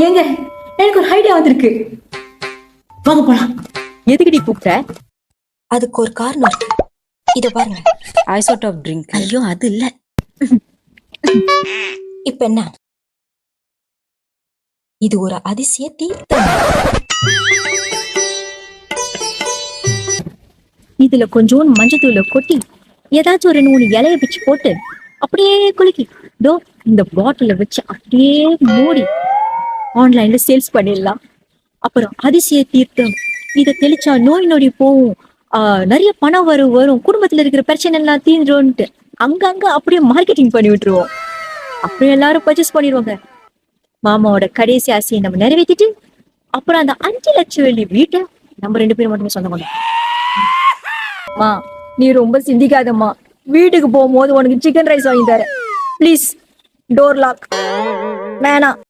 ஏங்க, எனக்கு ஒரு ஐடியா வந்திருக்கு. வாங்க போலாம். எதுக்குடி கூப்பிட்ட? அதுக்கு ஒரு காரணம் இருக்கு. இத பாருங்க. ஐசோடாப் ட்ரிங்க். ஐயோ அது இல்ல. இப்ப என்ன? இது ஒரு அதிசய தீர்த்தம். இதுல கொஞ்சோண்டு மஞ்சத்தூளை கொட்டி ஏதாச்சும் ஒரு 2 3 இலைய பிச்சு போட்டு அப்படியே குலுக்கி இந்த பாட்டில வச்சு அப்படியே மூடி ஆன்லைன்ல சேல்ஸ் பண்ணிடலாம். அப்புறம் அதிசய தீர்த்தம் இதை தெளிச்சா நோய் நொடி போகும், நிறைய பணம் வரும், குடும்பத்துல இருக்கிற பிரச்சனை எல்லாம் தீந்துரும்ட்டு அங்கங்க அப்படியே மார்க்கெட்டிங் பண்ணி விட்டுருவோம். அப்புறம் எல்லாரும் பர்ச்சேஸ் பண்ணிடுவாங்க. மாமாவோட கடைசி ஆசையை நம்ம நிறைவேற்றிட்டு அப்புறம் அந்த 5 லட்சம் வெள்ளி வீட்டை நம்ம 2 பேரும் மட்டுமே சொந்தம் கொண்டோம். மா, நீ ரொம்ப சிந்திக்காதம்மா. வீட்டுக்கு போகும்போது உனக்கு சிக்கன் ரைஸ் வாங்கி தரேன். ப்ளீஸ், டோர் லாக் வேணாம்.